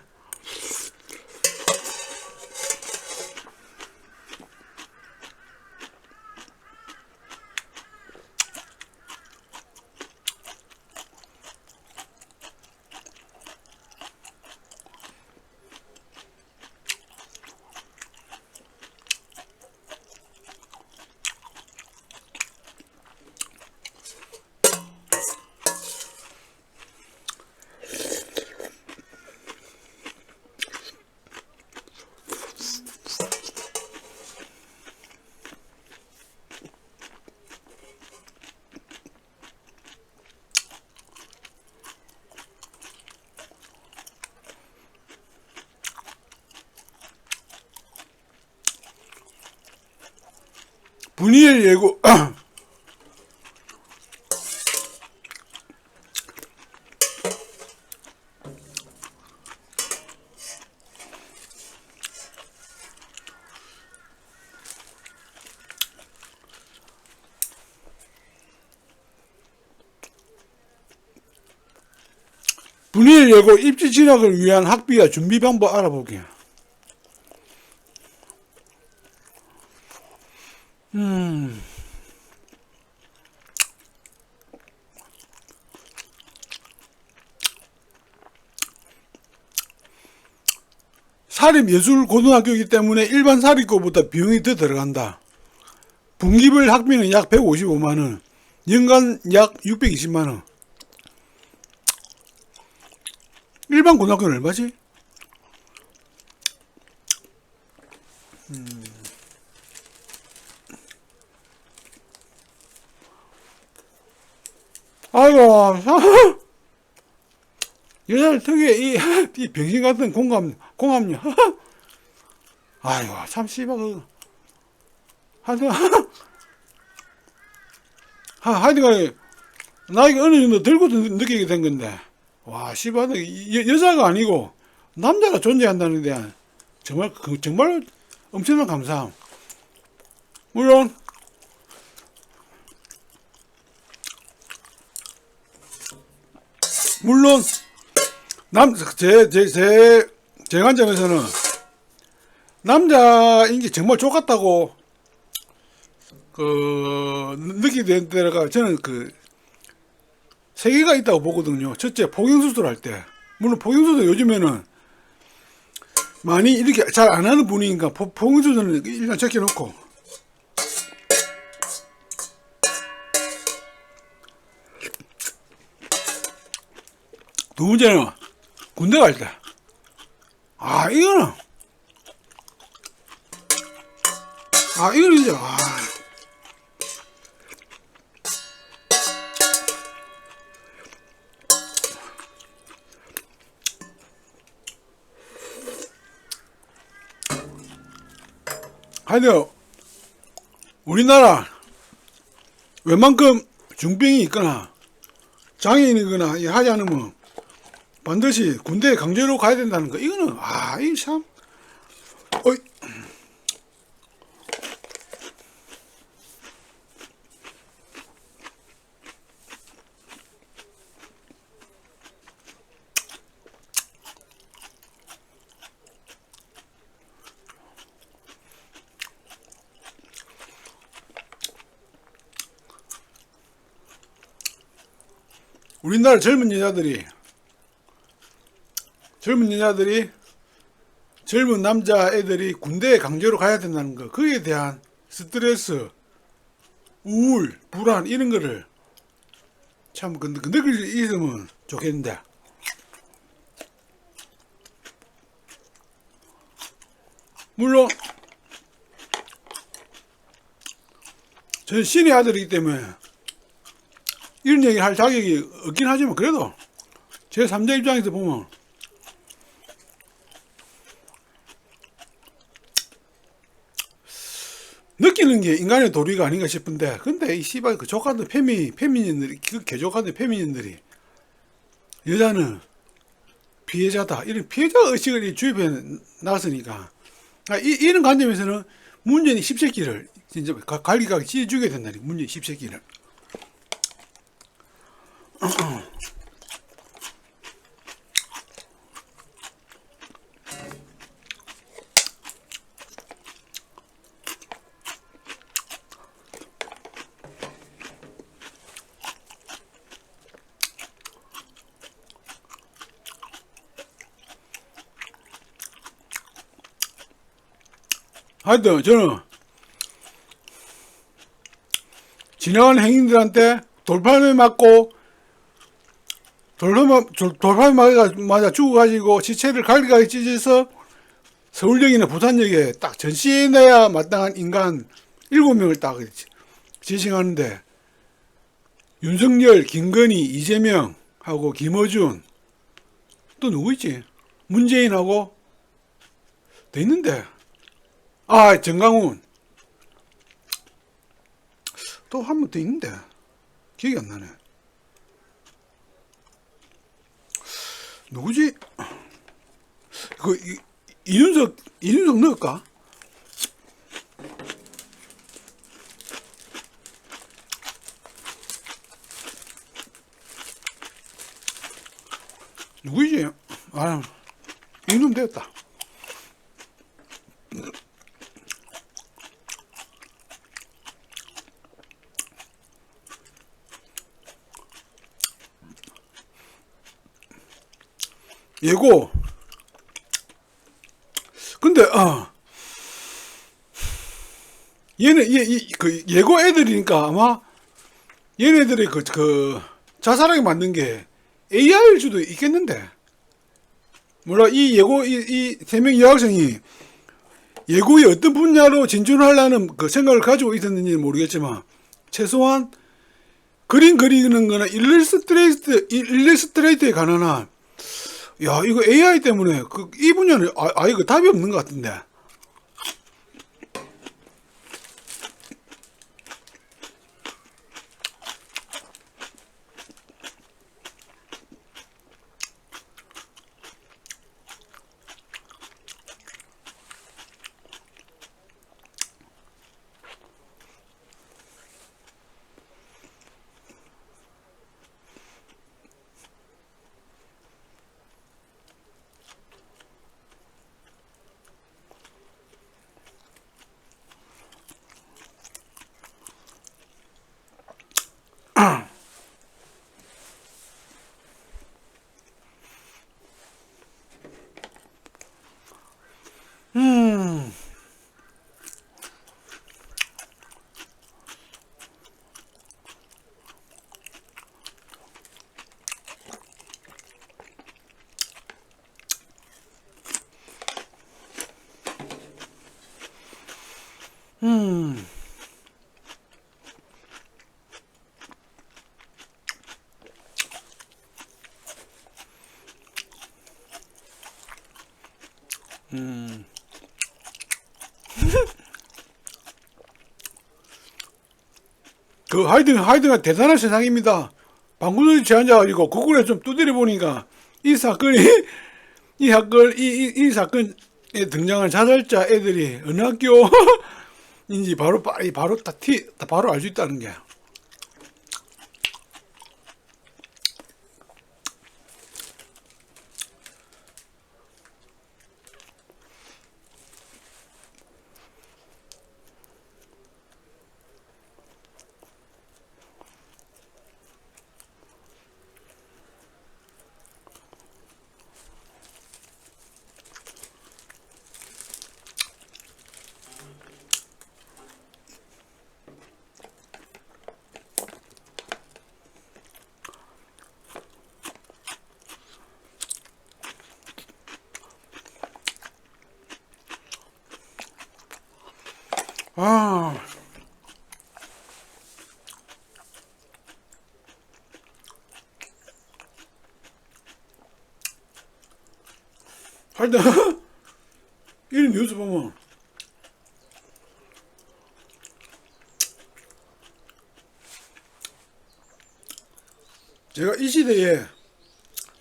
분이엘 예고 분이엘 예고 입시 진학을 위한 학비와 준비 방법 알아보기. 사립예술고등학교이기 때문에 일반 사립고보다 비용이 더 들어간다. 분기별 학비는 약 155만원, 연간 약 620만원. 일반 고등학교는 얼마지? 아이고, 여자 특유의 이 병신 같은 공감력. 아이고, 참, 씨발, 하여튼, 하여튼, 나이가 어느 정도 들고 느끼게 된 건데, 와, 씨발, 여자가 아니고, 남자가 존재한다는 데 대한, 정말 엄청난 감사함. 물론, 제 관점에서는 남자인 게 정말 좋았다고 느끼게 된 때가 저는 세 개가 있다고 보거든요. 첫째, 포경수술 할 때. 물론 포경수술 요즘에는 많이 이렇게 잘 안 하는 분위기니까 포경수술은 일단 제껴놓고, 두 번째는 군대 갈 때. 이거는 진짜, 하여튼, 우리나라, 웬만큼 중병이 있거나, 장애인이거나, 하지 않으면, 반드시 군대에 강제로 가야 된다는 거. 이거는, 이게 참, 어이. 우리나라 젊은 남자애들이 군대에 강제로 가야 된다는 거, 그에 대한 스트레스, 우울, 불안, 이런 거를 참 느낄 수 있으면 좋겠는데. 물론, 저는 신의 아들이기 때문에 이런 얘기 할 자격이 없긴 하지만, 그래도 제 3자 입장에서 보면 느끼는 게 인간의 도리가 아닌가 싶은데, 근데 이 씨발 족같은 페미닌들이, 개족같은 페미닌들이 여자는 피해자다, 이런 피해자 의식을 주입해 나왔으니까, 이런 관점에서는 문재인이 십새끼를 진짜 갈기가게 찢어주게 된다니. 문재인 십새끼를. 하여튼 저는 지나가는 행인들한테 돌팔매 맞고 돌팔매 맞아 죽어가지고 시체를 갈기가게 찢어서 서울역이나 부산역에 딱 전시해내야 마땅한 인간 7명을 딱 지칭하는데, 윤석열, 김건희, 이재명 하고 김어준, 또 누구 있지? 문재인하고 돼 있는데, 정강훈, 또 한 번 더 있는데 기억이 안 나네. 누구지? 이윤석 넣을까? 누구지? 아, 이놈 되었다. 예고. 근데 얘는 그 예고 애들이니까 아마 얘네들이 그 자살하게 만든 게 AI일 수도 있겠는데. 몰라. 이 예고 이 세 명 여학생이 예고의 어떤 분야로 진출하려는 그 생각을 가지고 있었는지는 모르겠지만 최소한 그림 그리는 거나 일러스트레이트에 관한 한, 야, 이거 AI 때문에 이 분야는 이거 답이 없는 것 같은데. 음, 음, 음. 그 하여튼간 대단한 세상입니다. 방구석에 제한자가지고 구글에 좀 두드려 보니까 이 사건이 이 사건에 등장한 자살자 애들이 어느 학교인지 바로 바로 알 수 있다는 게. 아, 하여튼 이런 뉴스 보면 제가 이 시대에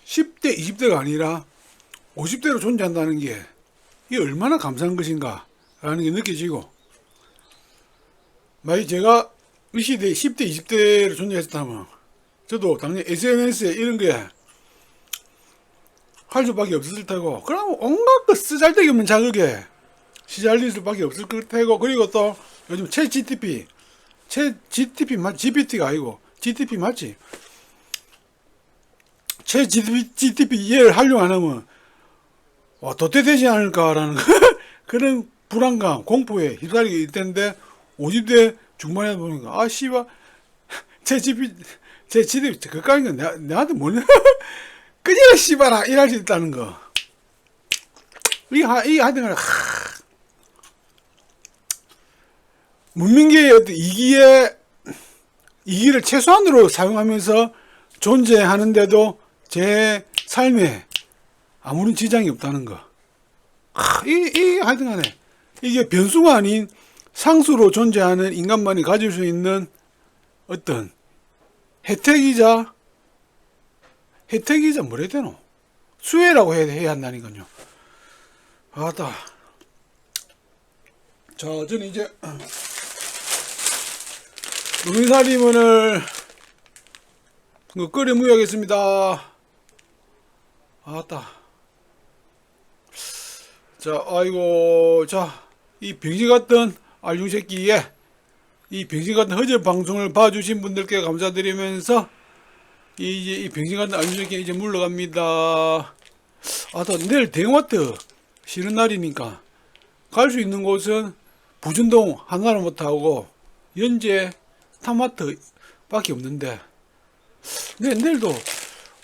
10대, 20대가 아니라 50대로 존재한다는 게 이게 얼마나 감사한 것인가 라는 게 느껴지고, 만약 제가 이 시대에 10대, 20대로 존재했다면 저도 당연히 SNS에 이런 게 할 수밖에 없을 테고, 그럼 온갖 그 쓰잘데기 없는 자극에 시달릴 수밖에 없을 테고, 그리고 또 요즘 챗 GTP 맞지? GPT가 아니고 GTP 맞지? 챗 GTP 이해를 하려고 안 하면 도태되지 않을까라는 그런 불안감, 공포에 휩싸리게 될 텐데, 50대 중반에 보니까 씨발 제 GTP 그까인 건 내한테 뭐냐 그냥 씨발아 일할 수 있다는 거. 이게 하여튼 문명계의 어떤 이기를 최소한으로 사용하면서 존재하는데도 제 삶에 아무런 지장이 없다는 거. 하여튼 간에 이게 변수가 아닌 상수로 존재하는 인간만이 가질 수 있는 어떤 혜택이자 뭐라 해야 되노? 수혜라고 해야 한다니까요. 아따. 자, 저는 이제 루미사리문을 끓여 무야겠습니다. 아따. 자, 아이고, 자, 이 병신 같은 알중새끼에 이 병신 같은 허접 방송을 봐주신 분들께 감사드리면서 이제 이 병신 같은 알중새끼 이제 물러갑니다. 아따, 내일 대형마트 쉬는 날이니까 갈 수 있는 곳은 부준동 하나를 못하고 연제 타마트 밖에 없는데 내일도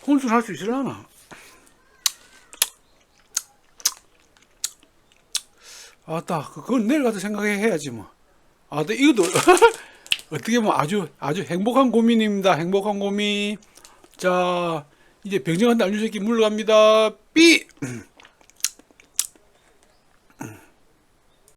혼술할 수 있으려나? 아따, 그건 내일 가서 생각해야지 뭐. 아따, 이것도 어떻게 보면 아주 행복한 고민입니다. 행복한 고민. 자, 이제 병정한테 알려새끼 물러갑니다. 삐.